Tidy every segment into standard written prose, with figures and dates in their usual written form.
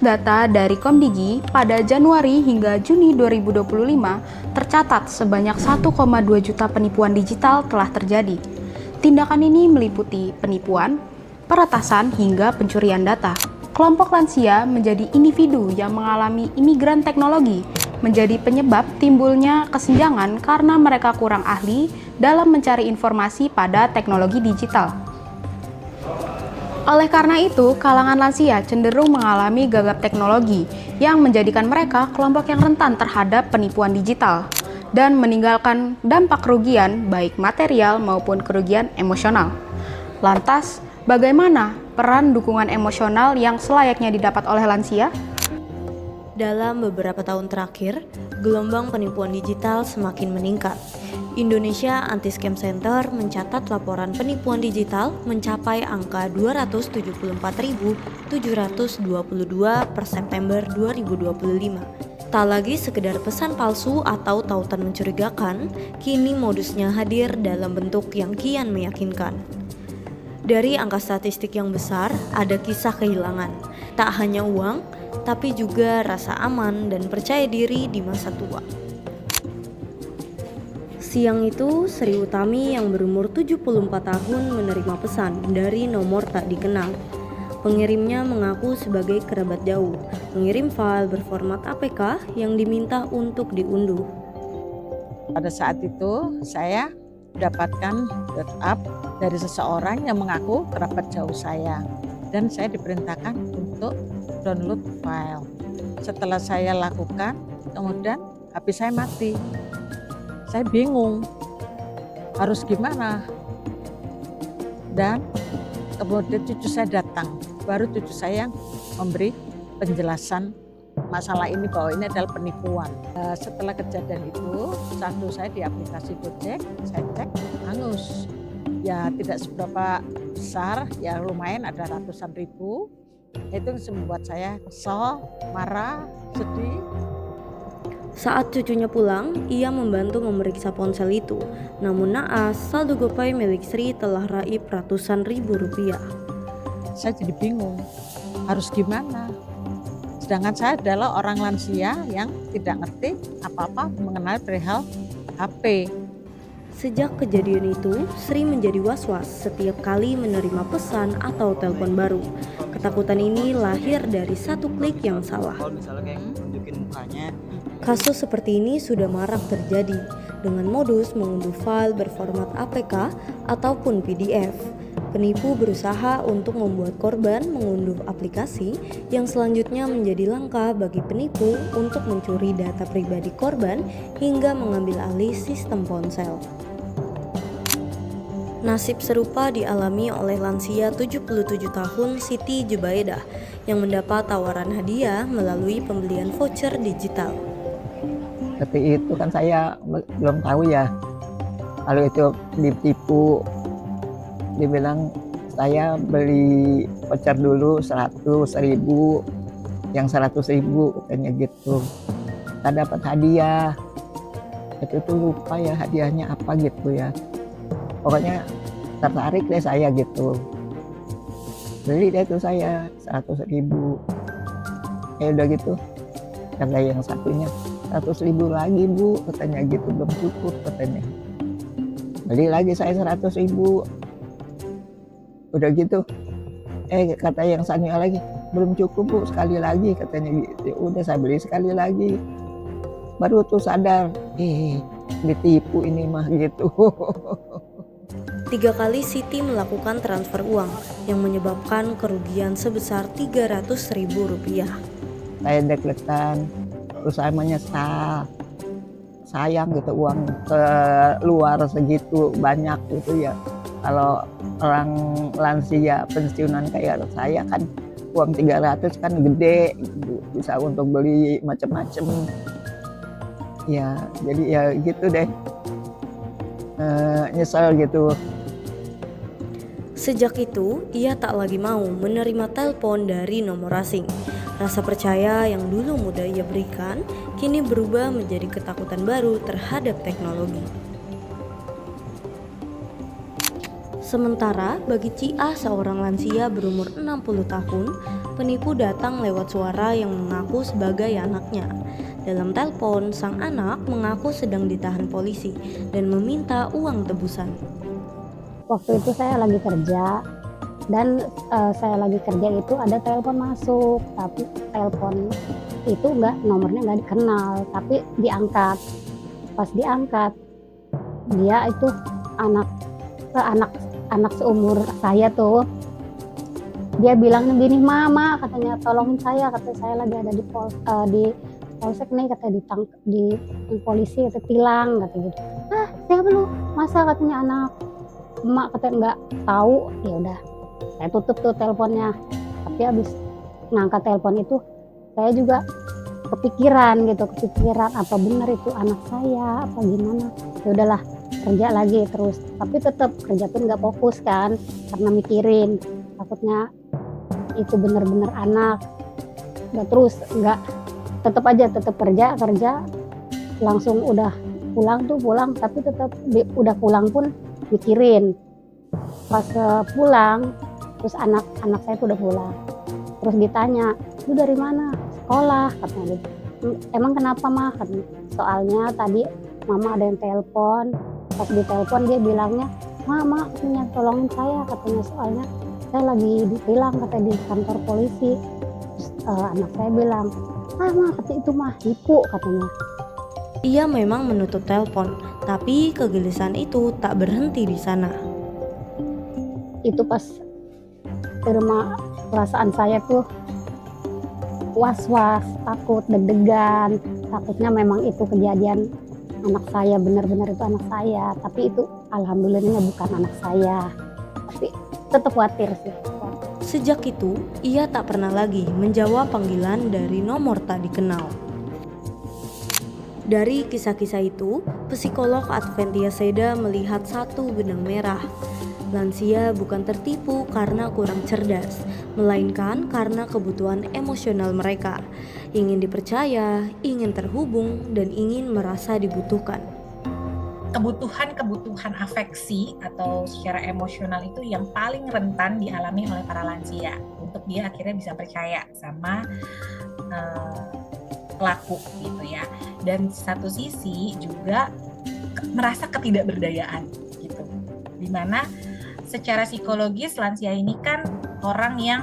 data dari Komdigi, pada Januari hingga Juni 2025 tercatat sebanyak 1,2 juta penipuan digital telah terjadi. Tindakan ini meliputi penipuan, peretasan hingga pencurian data. Kelompok lansia menjadi individu yang mengalami imigran teknologi, menjadi penyebab timbulnya kesenjangan karena mereka kurang ahli dalam mencari informasi pada teknologi digital. Oleh karena itu, kalangan lansia cenderung mengalami gagap teknologi yang menjadikan mereka kelompok yang rentan terhadap penipuan digital dan meninggalkan dampak kerugian baik material maupun kerugian emosional. Lantas, bagaimana peran dukungan emosional yang selayaknya didapat oleh lansia? Dalam beberapa tahun terakhir, gelombang penipuan digital semakin meningkat. Indonesia Anti-Scam Center mencatat laporan penipuan digital mencapai angka 274.722 per September 2025. Tak lagi sekedar pesan palsu atau tautan mencurigakan, kini modusnya hadir dalam bentuk yang kian meyakinkan. Dari angka statistik yang besar, ada kisah kehilangan. Tak hanya uang, tapi juga rasa aman dan percaya diri di masa tua. Siang itu, Sri Utami yang berumur 74 tahun menerima pesan dari nomor tak dikenal. Pengirimnya mengaku sebagai kerabat jauh, mengirim file berformat APK yang diminta untuk diunduh. Pada saat itu, saya mendapatkan WhatsApp dari seseorang yang mengaku kerabat jauh saya. Dan saya diperintahkan untuk download file. Setelah saya lakukan, kemudian HP saya mati. Saya bingung harus gimana, dan kemudian cucu saya datang, baru cucu saya yang memberi penjelasan masalah ini bahwa ini adalah penipuan. Setelah kejadian itu, satu saya di aplikasi Gojek, saya cek hangus, ya tidak seberapa besar, ya lumayan ada ratusan ribu. Itu membuat saya kesal, marah, sedih. Saat cucunya pulang, ia membantu memeriksa ponsel itu. Namun naas, saldo GoPay milik Sri telah raib ratusan ribu rupiah. Saya jadi bingung, harus gimana? Sedangkan saya adalah orang lansia yang tidak ngerti apa-apa mengenai perihal HP. Sejak kejadian itu, Sri menjadi was-was setiap kali menerima pesan atau telepon baru. Ketakutan ini lahir dari satu klik yang salah. Kasus seperti ini sudah marak terjadi dengan modus mengunduh file berformat APK ataupun PDF. Penipu berusaha untuk membuat korban mengunduh aplikasi yang selanjutnya menjadi langkah bagi penipu untuk mencuri data pribadi korban hingga mengambil alih sistem ponsel. Nasib serupa dialami oleh lansia 77 tahun Siti Jubaidah yang mendapat tawaran hadiah melalui pembelian voucher digital. Tapi itu kan saya belum tahu ya, kalau itu ditipu, dibilang saya beli voucher dulu 100.000, yang 100.000 katanya gitu, kita dapat hadiah. Itu tuh lupa ya hadiahnya apa gitu ya, pokoknya tertarik deh saya gitu, beli deh tuh saya 100.000. Udah gitu, kata yang satunya 100.000 lagi bu, katanya gitu, belum cukup katanya. Beli lagi saya 100.000. Udah gitu, kata yang satunya lagi, belum cukup bu, sekali lagi katanya gitu. Udah saya beli sekali lagi, baru tuh sadar, ditipu ini mah gitu. 3 kali Siti melakukan transfer uang yang menyebabkan kerugian sebesar Rp300.000. Saya deg-degan, terus saya menyesal, sayang gitu uang ke luar segitu banyak gitu ya. Kalau orang lansia pensiunan kayak saya kan uang 300 kan gede gitu, bisa untuk beli macam-macam. Ya jadi ya gitu deh, nyesel gitu. Sejak itu, ia tak lagi mau menerima telepon dari nomor asing. Rasa percaya yang dulu mudah ia berikan, kini berubah menjadi ketakutan baru terhadap teknologi. Sementara bagi Cia, seorang lansia berumur 60 tahun, penipu datang lewat suara yang mengaku sebagai anaknya. Dalam telepon, sang anak mengaku sedang ditahan polisi dan meminta uang tebusan. Waktu itu saya lagi kerja dan saya lagi kerja itu ada telepon masuk, tapi telepon itu nomornya nggak dikenal, tapi diangkat. Pas diangkat, dia itu anak seumur saya tuh. Dia bilang gini, "Mama," katanya, "tolongin saya," katanya, "saya lagi ada di polsek nih," katanya, di polisi, kata tilang, kata gitu. "Ah, siapa lu? Masa?" katanya anak. "Emak," katanya, "nggak tahu." Ya udah, saya tutup tuh teleponnya. Tapi habis ngangkat telepon itu, saya juga kepikiran apa benar itu anak saya apa gimana. Ya udahlah, kerja lagi terus. Tapi tetap kerja pun nggak fokus kan, karena mikirin takutnya itu benar-benar anak. Udah terus nggak, tetap kerja langsung udah pulang, tapi tetap udah pulang pun mikirin. Pas pulang, terus anak saya tuh udah pulang, terus ditanya, "Lu dari mana?" "Sekolah," katanya gitu. "Emang kenapa, Mah?" katanya, "Soalnya tadi Mama ada yang telepon." Pas ditelepon dia bilangnya, "Mama," katanya, "tolongin saya," katanya, "soalnya saya lagi ditilang," katanya, "di kantor polisi." Terus anak saya bilang, "Mah, katanya itu mah tipu," katanya. Ia memang menutup telepon, tapi kegelisahan itu tak berhenti di sana. Itu pas di rumah, perasaan saya tuh was-was, takut, deg-degan, takutnya memang itu kejadian anak saya, benar-benar itu anak saya, tapi itu alhamdulillahnya bukan anak saya, tapi tetap khawatir sih. Sejak itu, ia tak pernah lagi menjawab panggilan dari nomor tak dikenal. Dari kisah-kisah itu, psikolog Adventia Seda melihat satu benang merah. Lansia bukan tertipu karena kurang cerdas, melainkan karena kebutuhan emosional mereka. Ingin dipercaya, ingin terhubung, dan ingin merasa dibutuhkan. Kebutuhan afeksi atau secara emosional itu yang paling rentan dialami oleh para lansia untuk dia akhirnya bisa percaya sama pelaku gitu ya. Dan satu sisi juga merasa ketidakberdayaan gitu, dimana secara psikologis lansia ini kan orang yang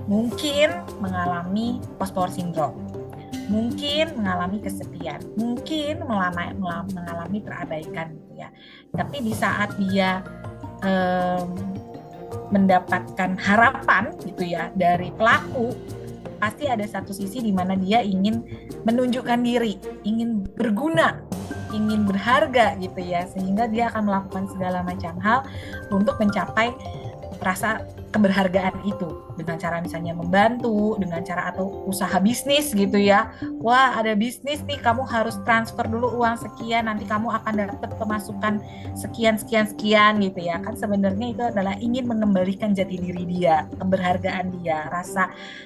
mungkin mengalami post-power syndrome, mungkin mengalami kesepian, mungkin mengalami terabaikan gitu ya. Tapi di saat dia mendapatkan harapan gitu ya dari pelaku, pasti ada satu sisi di mana dia ingin menunjukkan diri, ingin berguna, ingin berharga gitu ya, sehingga dia akan melakukan segala macam hal untuk mencapai rasa keberhargaan itu dengan cara misalnya membantu, dengan cara atau usaha bisnis gitu ya. Wah, ada bisnis nih, kamu harus transfer dulu uang sekian, nanti kamu akan dapat pemasukan sekian gitu ya. Kan sebenarnya itu adalah ingin mengembalikan jati diri dia, keberhargaan dia,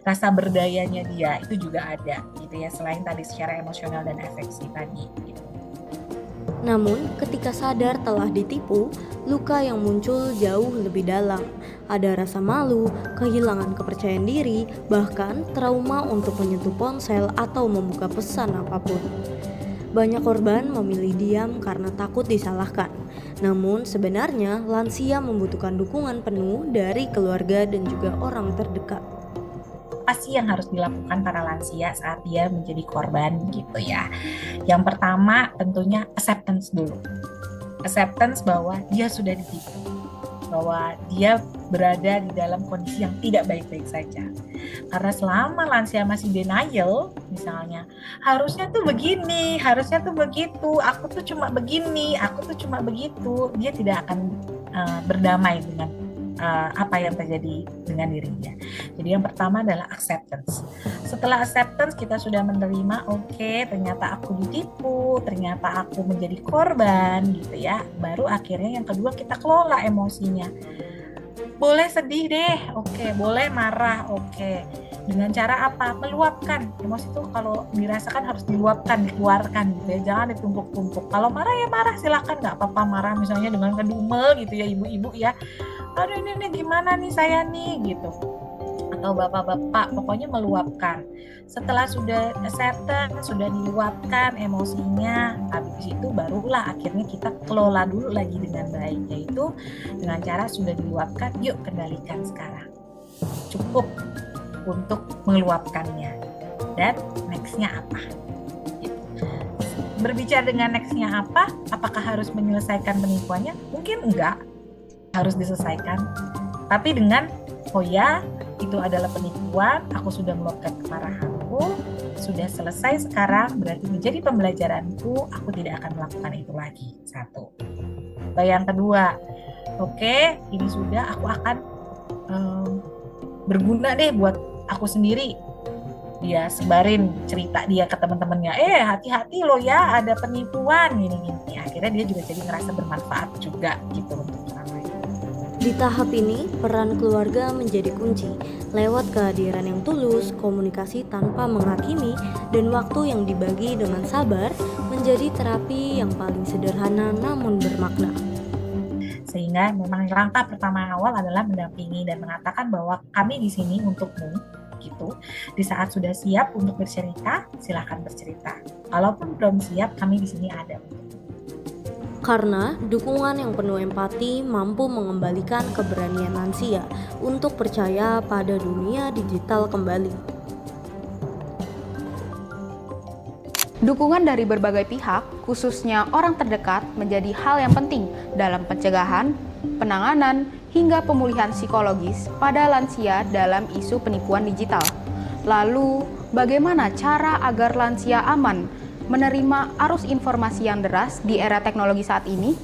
rasa berdayanya dia, itu juga ada gitu ya, selain tadi secara emosional dan afeksi tadi gitu. Namun, ketika sadar telah ditipu, luka yang muncul jauh lebih dalam. Ada rasa malu, kehilangan kepercayaan diri, bahkan trauma untuk menyentuh ponsel atau membuka pesan apapun. Banyak korban memilih diam karena takut disalahkan. Namun, sebenarnya lansia membutuhkan dukungan penuh dari keluarga dan juga orang terdekat. Apa sih yang harus dilakukan para lansia saat dia menjadi korban gitu ya? Yang pertama tentunya acceptance dulu. Acceptance bahwa dia sudah ditipu, bahwa dia berada di dalam kondisi yang tidak baik-baik saja. Karena selama lansia masih denial, misalnya, harusnya tuh begini, harusnya tuh begitu, aku tuh cuma begini, aku tuh cuma begitu, dia tidak akan berdamai dengan apa yang terjadi dengan dirinya. Jadi yang pertama adalah acceptance. Setelah acceptance kita sudah menerima, oke, ternyata aku ditipu, ternyata aku menjadi korban gitu ya. Baru akhirnya yang kedua kita kelola emosinya. Boleh sedih deh, oke, boleh marah, oke. Dengan cara apa? Meluapkan. Emosi itu kalau dirasakan harus diluapkan, dikeluarkan gitu ya. Jangan ditumpuk-tumpuk. Kalau marah ya marah, silakan, nggak apa-apa marah misalnya dengan kedumel gitu ya, ibu-ibu ya. Aduh ini gimana nih saya nih gitu. atau bapak-bapak, pokoknya meluapkan. Setelah sudah acceptance, sudah diluapkan emosinya, habis itu barulah akhirnya kita kelola dulu lagi dengan baik, yaitu dengan cara sudah diluapkan, yuk kendalikan sekarang. Cukup untuk meluapkannya. Dan nextnya apa? Berbicara dengan nextnya apa, apakah harus menyelesaikan penipuannya? Mungkin enggak harus diselesaikan, tapi dengan oh ya, itu adalah penipuan, aku sudah meluapkan kemarahanku, sudah selesai sekarang, berarti menjadi pembelajaranku, aku tidak akan melakukan itu lagi. Satu. Lalu yang kedua, oke, ini sudah, aku akan berguna deh buat aku sendiri. Dia sebarin cerita dia ke teman-temannya, hati-hati lo ya, ada penipuan gini-gini. Akhirnya dia juga jadi ngerasa bermanfaat juga gitu untuk orang lain. Di tahap ini, peran keluarga menjadi kunci. Lewat kehadiran yang tulus, komunikasi tanpa menghakimi, dan waktu yang dibagi dengan sabar, menjadi terapi yang paling sederhana namun bermakna. Sehingga memang langkah pertama awal adalah mendampingi dan mengatakan bahwa kami di sini untukmu, gitu. Di saat sudah siap untuk bercerita, silakan bercerita. Kalaupun belum siap, kami di sini ada. Karena dukungan yang penuh empati mampu mengembalikan keberanian lansia untuk percaya pada dunia digital kembali. Dukungan dari berbagai pihak, khususnya orang terdekat, menjadi hal yang penting dalam pencegahan, penanganan, hingga pemulihan psikologis pada lansia dalam isu penipuan digital. Lalu, bagaimana cara agar lansia aman menerima arus informasi yang deras di era teknologi saat ini?